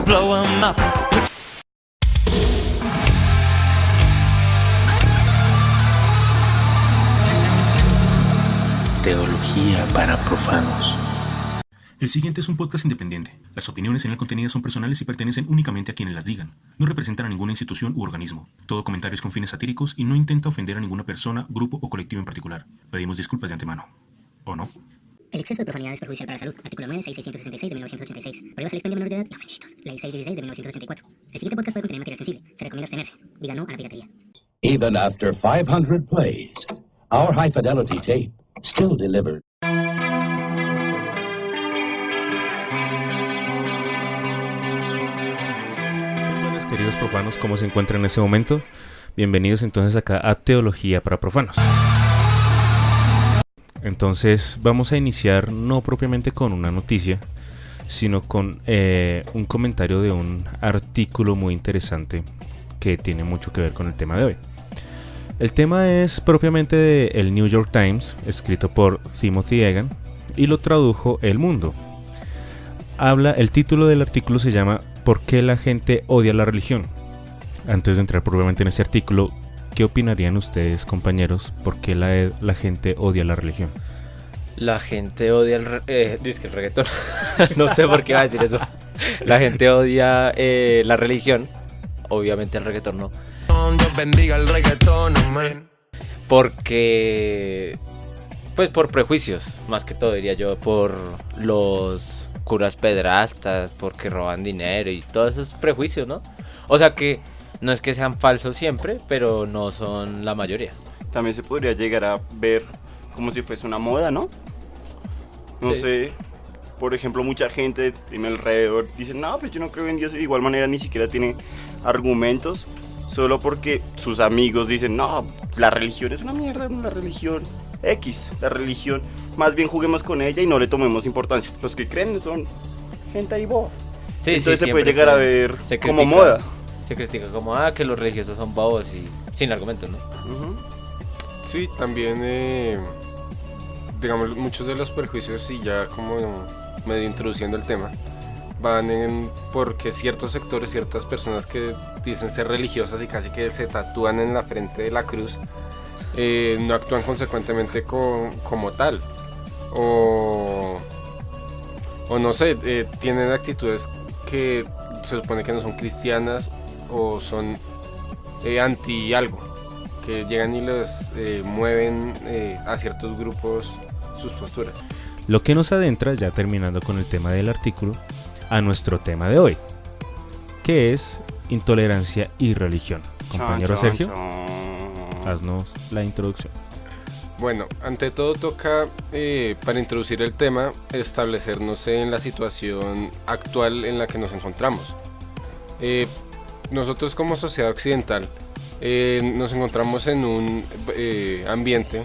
blow 'em up. Teología para profanos. El siguiente es un podcast independiente. Las opiniones en el contenido son personales y pertenecen únicamente a quienes las digan. No representan a ninguna institución u organismo. Todo comentario es con fines satíricos y no intenta ofender a ninguna persona, grupo o colectivo en particular. Pedimos disculpas de antemano. ¿O no? El exceso de profanidad es perjudicial para la salud. Artículo 9, 6666 de 1986. Prohíbas el expendio menor de edad y ofendiditos. Ley 616 de 1984. El siguiente podcast puede contener material sensible. Se recomienda abstenerse. Diga no a la piratería. Even after 500 plays, our high-fidelity tape still delivered. Muy buenas, queridos profanos, ¿cómo se encuentran en este momento? Bienvenidos entonces acá a Teología para Profanos. Entonces vamos a iniciar no propiamente con una noticia, sino con un comentario de un artículo muy interesante que tiene mucho que ver con el tema de hoy. El tema es propiamente de el New York Times, escrito por Timothy Egan, y lo tradujo El Mundo. El título del artículo se llama ¿Por qué la gente odia la religión? Antes de entrar propiamente en este artículo, ¿qué opinarían ustedes, compañeros? ¿Por qué la gente odia la religión? La gente odia el reggaetón. No sé por qué va a decir eso. La gente odia la religión. Obviamente el reggaetón no. Dios bendiga el reggaetón, amén. Porque, pues por prejuicios, más que todo diría yo, por los curas pedrastas, porque roban dinero y todos esos prejuicios, ¿no? O sea que no es que sean falsos siempre, pero no son la mayoría. También se podría llegar a ver como si fuese una moda, ¿no? No Sí. sé, por ejemplo, mucha gente en mi alrededor dice, no, pues yo no creo en Dios, de igual manera ni siquiera tiene argumentos, solo porque sus amigos dicen, no, la religión es una mierda, la religión X, la religión, más bien juguemos con ella y no le tomemos importancia. Los que creen son gente ahí boba. Sí, Entonces se siempre puede llegar a ver se como critica, moda. Se critica como, que los religiosos son bobos y sin argumentos, ¿no? Ujú. Sí, también, digamos, muchos de los perjuicios, y ya como medio introduciendo el tema, van en porque ciertos sectores, ciertas personas que dicen ser religiosas y casi que se tatúan en la frente de la cruz, no actúan consecuentemente como tal. O no sé, tienen actitudes que se supone que no son cristianas o son anti algo, que llegan y les mueven a ciertos grupos sus posturas. Lo que nos adentra, ya terminando con el tema del artículo, a nuestro tema de hoy, que es intolerancia y religión. Compañero Chon, Sergio, chon. haznos la introducción. Bueno, ante todo toca, para introducir el tema, establecernos en la situación actual en la que nos encontramos. Nosotros como sociedad occidental nos encontramos en un ambiente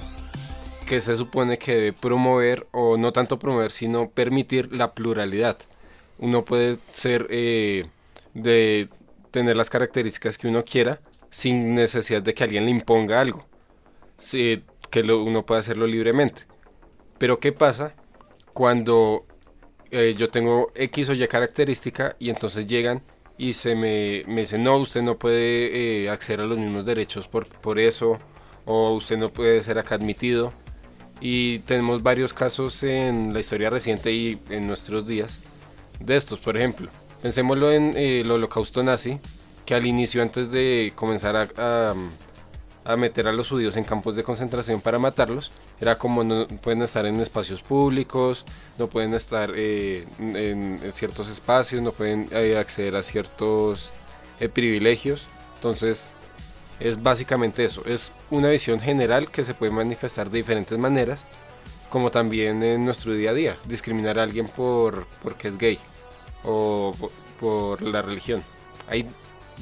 que se supone que debe promover, o no tanto promover, sino permitir la pluralidad. Uno puede ser de tener las características que uno quiera sin necesidad de que alguien le imponga algo. Sí, uno puede hacerlo libremente. Pero ¿qué pasa cuando yo tengo X o Y característica y entonces llegan y me dicen, no, usted no puede acceder a los mismos derechos por eso, o usted no puede ser acá admitido? Y tenemos varios casos en la historia reciente y en nuestros días de estos. Por ejemplo, pensémoslo en el holocausto nazi, que al inicio, antes de comenzar a meter a los judíos en campos de concentración para matarlos, era como no pueden estar en espacios públicos, no pueden estar en ciertos espacios, no pueden acceder a ciertos privilegios. Entonces es básicamente eso, es una visión general que se puede manifestar de diferentes maneras, como también en nuestro día a día, discriminar a alguien porque es gay o por la religión. Hay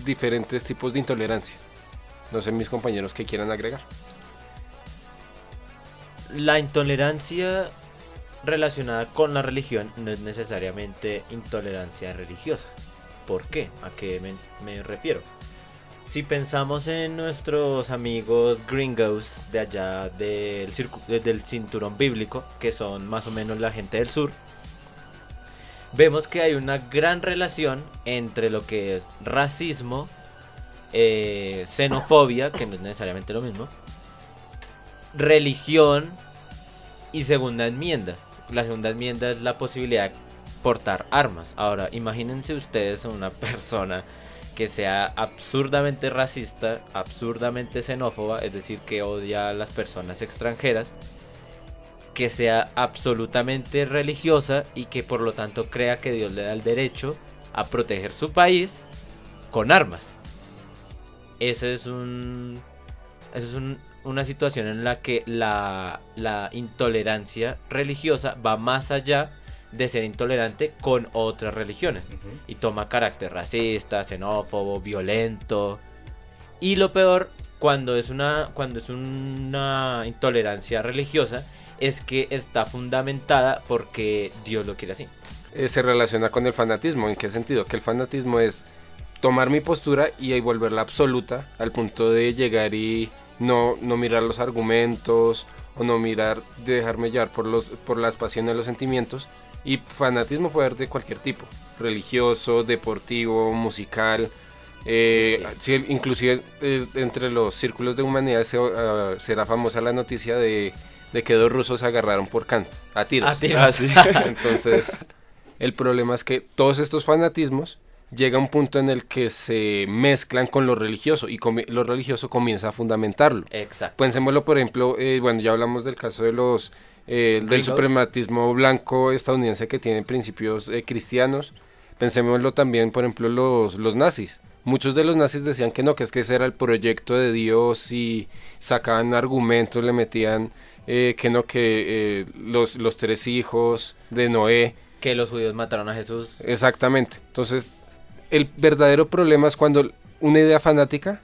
diferentes tipos de intolerancia. No sé, mis compañeros, que quieran agregar. La intolerancia relacionada con la religión no es necesariamente intolerancia religiosa. ¿Por qué? ¿A qué me refiero? Si pensamos en nuestros amigos gringos de allá del cinturón bíblico, que son más o menos la gente del sur, vemos que hay una gran relación entre lo que es racismo, xenofobia, que no es necesariamente lo mismo, religión y segunda enmienda. La segunda enmienda es la posibilidad de portar armas. Ahora, imagínense ustedes a una persona que sea absurdamente racista, absurdamente xenófoba, es decir, que odia a las personas extranjeras, que sea absolutamente religiosa y que por lo tanto crea que Dios le da el derecho a proteger su país con armas. Esa es una situación en la que la intolerancia religiosa va más allá de ser intolerante con otras religiones y toma carácter racista, xenófobo, violento. Y lo peor cuando es una intolerancia religiosa es que está fundamentada porque Dios lo quiere así. Se relaciona con el fanatismo. ¿En qué sentido? Que el fanatismo es tomar mi postura y volverla absoluta al punto de llegar y no mirar los argumentos o no mirar, de dejarme llevar por las pasiones, los sentimientos. Y fanatismo puede haber de cualquier tipo, religioso, deportivo, musical. Sí, inclusive entre los círculos de humanidad será famosa la noticia de que 2 rusos se agarraron por Kant a tiros. Sí. Entonces el problema es que todos estos fanatismos llega a un punto en el que se mezclan con lo religioso y lo religioso comienza a fundamentarlo. Exacto. Pensémoslo, por ejemplo, bueno, ya hablamos del caso de del suprematismo blanco estadounidense que tiene principios cristianos. Pensémoslo también, por ejemplo, los nazis. Muchos de los nazis decían que no, que ese era el proyecto de Dios y sacaban argumentos, le metían los 3 hijos de Noé. Que los judíos mataron a Jesús. Exactamente. Entonces, el verdadero problema es cuando una idea fanática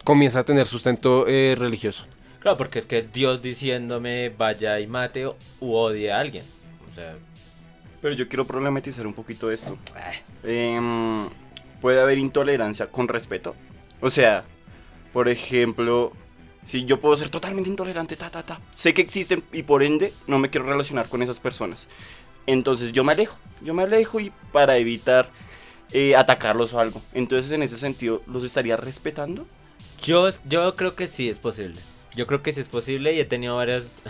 comienza a tener sustento religioso. Claro, porque es que es Dios diciéndome vaya y mate u odie a alguien. O sea... Pero yo quiero problematizar un poquito esto. ¿Puede haber intolerancia con respeto? O sea, por ejemplo, si yo puedo ser totalmente intolerante, sé que existen y por ende no me quiero relacionar con esas personas. Entonces yo me alejo y para evitar atacarlos o algo. Entonces en ese sentido, ¿los estaría respetando? Yo creo que sí es posible. Yo creo que sí es posible y he tenido varias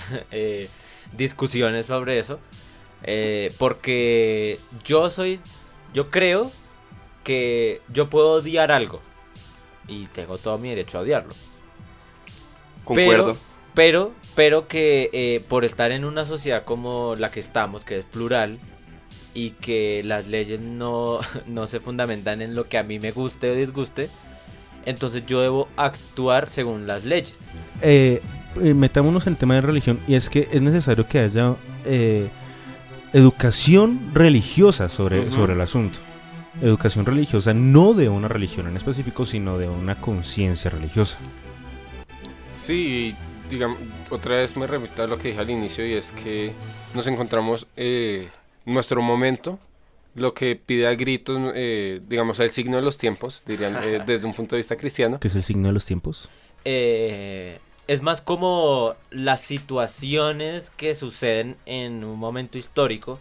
discusiones sobre eso. Porque yo creo que yo puedo odiar algo y tengo todo mi derecho a odiarlo. Concuerdo. Pero que por estar en una sociedad como la que estamos, que es plural, y que las leyes no se fundamentan en lo que a mí me guste o disguste, entonces yo debo actuar según las leyes. Metámonos en el tema de religión, y es que es necesario que haya educación religiosa sobre el asunto. Educación religiosa, no de una religión en específico, sino de una conciencia religiosa. Sí, digamos, otra vez me remito a lo que dije al inicio, y es que nos encontramos nuestro momento, lo que pide a gritos, digamos, el signo de los tiempos, dirían desde un punto de vista cristiano. ¿Qué es el signo de los tiempos? Es más como las situaciones que suceden en un momento histórico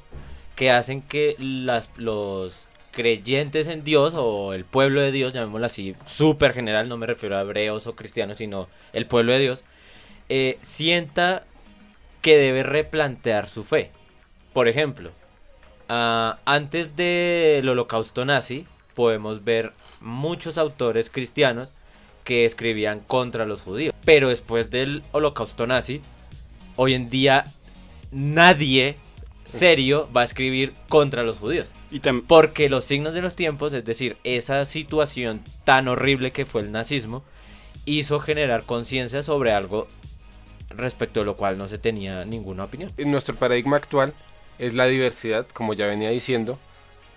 que hacen que los creyentes en Dios o el pueblo de Dios, llamémoslo así, súper general, no me refiero a hebreos o cristianos, sino el pueblo de Dios, sienta que debe replantear su fe. Por ejemplo, antes del holocausto nazi, podemos ver muchos autores cristianos que escribían contra los judíos. Pero después del holocausto nazi, hoy en día nadie serio va a escribir contra los judíos. Porque los signos de los tiempos, es decir, esa situación tan horrible que fue el nazismo, hizo generar conciencia sobre algo respecto a lo cual no se tenía ninguna opinión. En nuestro paradigma actual es la diversidad, como ya venía diciendo.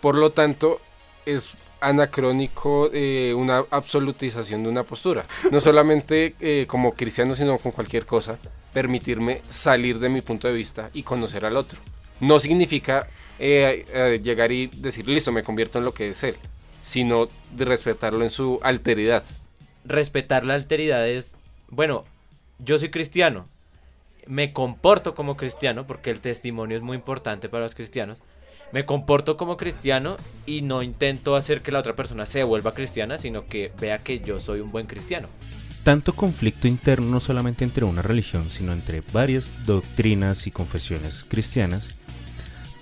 Por lo tanto, es anacrónico una absolutización de una postura. No solamente como cristiano, sino con cualquier cosa, permitirme salir de mi punto de vista y conocer al otro. No significa llegar y decir, listo, me convierto en lo que es él, sino de respetarlo en su alteridad. Respetar la alteridad es, bueno, yo soy cristiano, me comporto como cristiano, porque el testimonio es muy importante para los cristianos, Me comporto como cristiano y no intento hacer que la otra persona se vuelva cristiana, sino que vea que yo soy un buen cristiano. Tanto conflicto interno no solamente entre una religión, sino entre varias doctrinas y confesiones cristianas,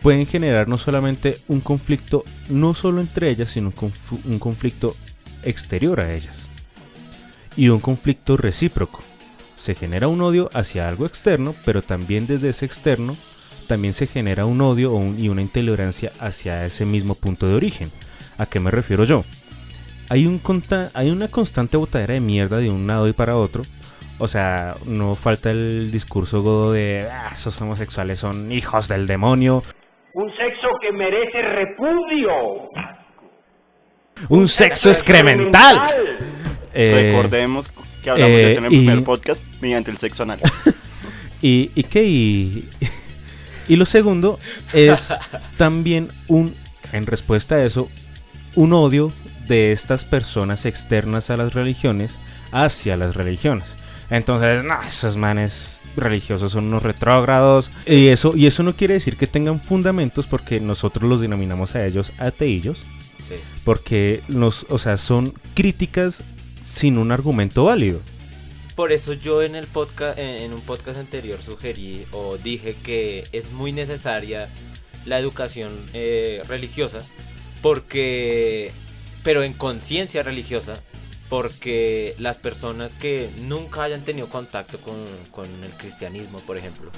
pueden generar no solamente un conflicto, no solo entre ellas, sino un conflicto exterior a ellas. Y un conflicto recíproco. Se genera un odio hacia algo externo, pero también desde ese externo también se genera un odio y una intolerancia hacia ese mismo punto de origen. ¿A qué me refiero yo? Hay una constante botadera de mierda de un lado y para otro. O sea, no falta el discurso godo de esos homosexuales son hijos del demonio. Un sexo que merece repudio. Un sexo excremental. Recordemos que hablamos de eso en el primer podcast mediante el sexo anal. Y lo segundo es también en respuesta a eso, un odio de estas personas externas a las religiones hacia las religiones. Entonces, no, esos manes religiosos son unos retrógrados. Y eso no quiere decir que tengan fundamentos, porque nosotros los denominamos a ellos ateillos. Sí. Porque son críticas sin un argumento válido. Por eso yo en un podcast anterior sugerí o dije que es muy necesaria la educación religiosa, pero en conciencia religiosa, porque las personas que nunca hayan tenido contacto con el cristianismo, por ejemplo,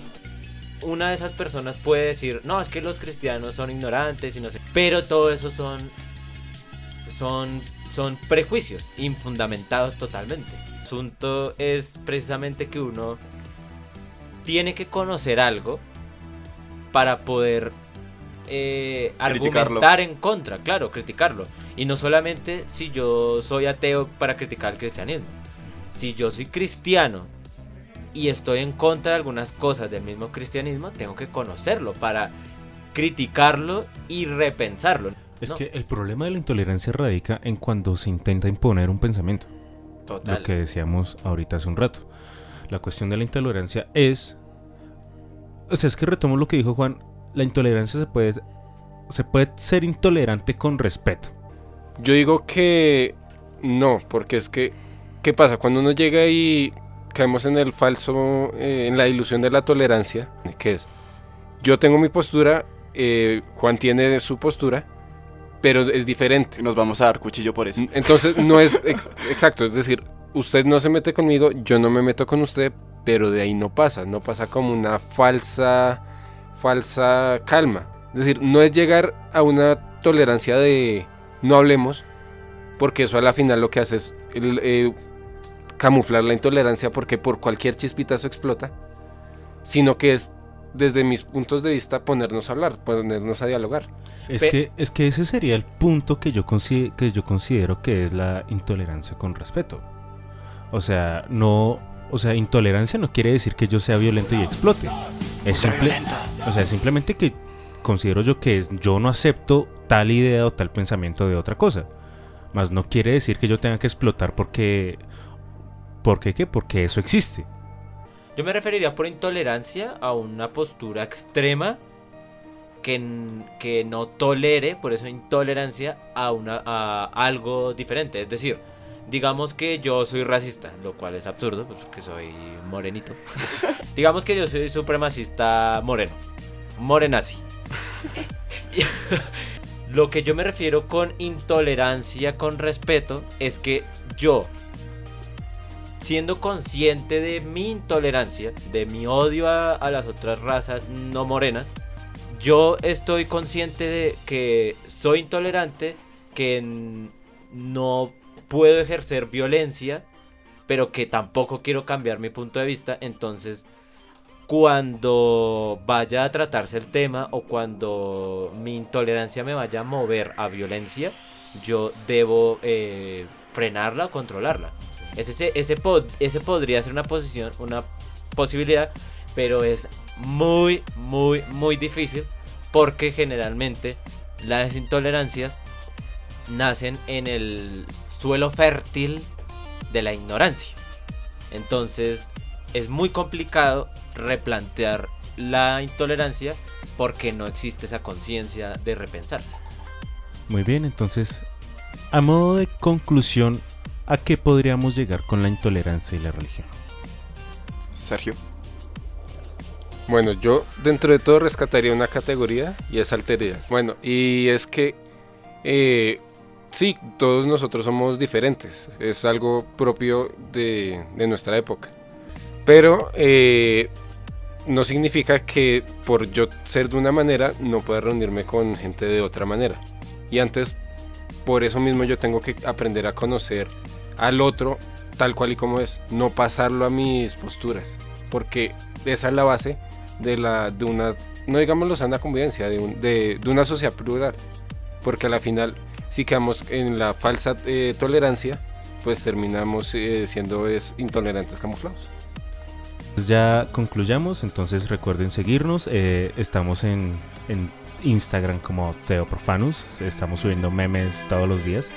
una de esas personas puede decir, no, es que los cristianos son ignorantes y no sé, pero todo eso son prejuicios infundamentados totalmente. El asunto es precisamente que uno tiene que conocer algo para poder argumentar en contra, claro, criticarlo. Y no solamente si yo soy ateo para criticar el cristianismo. Si yo soy cristiano y estoy en contra de algunas cosas del mismo cristianismo, tengo que conocerlo para criticarlo y repensarlo. Es que el problema de la intolerancia radica en cuando se intenta imponer un pensamiento. Total. Lo que decíamos ahorita hace un rato. La cuestión de la intolerancia es que retomo lo que dijo Juan. La intolerancia se puede ser intolerante con respeto. Yo digo que no, porque es que ¿qué pasa? Cuando uno llega y caemos en el falso, en la ilusión de la tolerancia, ¿qué es? Yo tengo mi postura, Juan tiene su postura, pero es diferente. Nos vamos a dar cuchillo por eso. Entonces no es exacto, es decir, usted no se mete conmigo, yo no me meto con usted, pero de ahí no pasa como una falsa calma. Es decir, no es llegar a una tolerancia de no hablemos, porque eso a la final lo que hace es camuflar la intolerancia, porque por cualquier chispitazo explota, sino que es desde mis puntos de vista ponernos a hablar, ponernos a dialogar. Es que ese sería el punto que yo considero que es la intolerancia con respeto. Intolerancia no quiere decir que yo sea violento y explote. Simplemente que considero yo que yo no acepto tal idea o tal pensamiento de otra cosa. Mas no quiere decir que yo tenga que explotar porque eso existe. Yo me referiría por intolerancia a una postura extrema que no tolere, por eso intolerancia a algo diferente. Es decir, digamos que yo soy racista, lo cual es absurdo, pues porque soy morenito. Digamos que yo soy supremacista morenazi. Lo que yo me refiero con intolerancia con respeto es que yo, siendo consciente de mi intolerancia, de mi odio a las otras razas no morenas, yo estoy consciente de que soy intolerante, que no puedo ejercer violencia, pero que tampoco quiero cambiar mi punto de vista. Entonces, cuando vaya a tratarse el tema o cuando mi intolerancia me vaya a mover a violencia, yo debo frenarla o controlarla. Ese podría ser una posibilidad, pero es muy, muy, muy difícil, porque generalmente las intolerancias nacen en el suelo fértil de la ignorancia. Entonces es muy complicado replantear la intolerancia porque no existe esa conciencia de repensarse. Muy bien, entonces, a modo de conclusión, ¿a qué podríamos llegar con la intolerancia y la religión? Sergio. Bueno, yo dentro de todo rescataría una categoría y es alteridad. Bueno, y es que sí, todos nosotros somos diferentes, es algo propio de nuestra época, pero no significa que por yo ser de una manera no pueda reunirme con gente de otra manera. Y antes, por eso mismo yo tengo que aprender a conocer al otro tal cual y como es, no pasarlo a mis posturas, porque esa es la base de una, no digamos sana convivencia, de una sociedad plural, porque a la final si quedamos en la falsa tolerancia, pues terminamos siendo intolerantes camuflados. Ya concluyamos, entonces recuerden seguirnos, estamos en Instagram como Teoprofanus, estamos subiendo memes todos los días,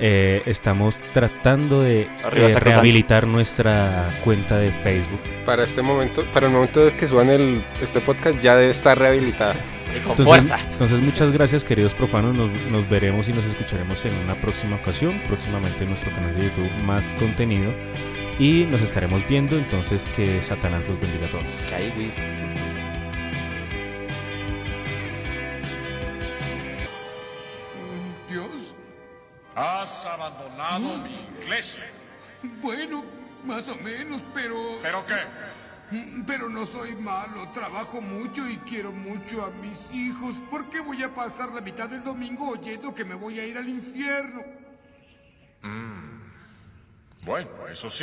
estamos tratando de rehabilitar nuestra cuenta de Facebook. Para el momento de que suban este podcast ya debe estar rehabilitada. Entonces muchas gracias, queridos profanos, nos veremos y nos escucharemos en una próxima ocasión, próximamente en nuestro canal de YouTube más contenido y nos estaremos viendo, entonces que Satanás los bendiga a todos. Chai, Luis. Dios, has abandonado mi iglesia. Bueno, más o menos, pero... ¿Pero qué? Pero no soy malo, trabajo mucho y quiero mucho a mis hijos. ¿Por qué voy a pasar la mitad del domingo oyendo que me voy a ir al infierno? Bueno, eso sí.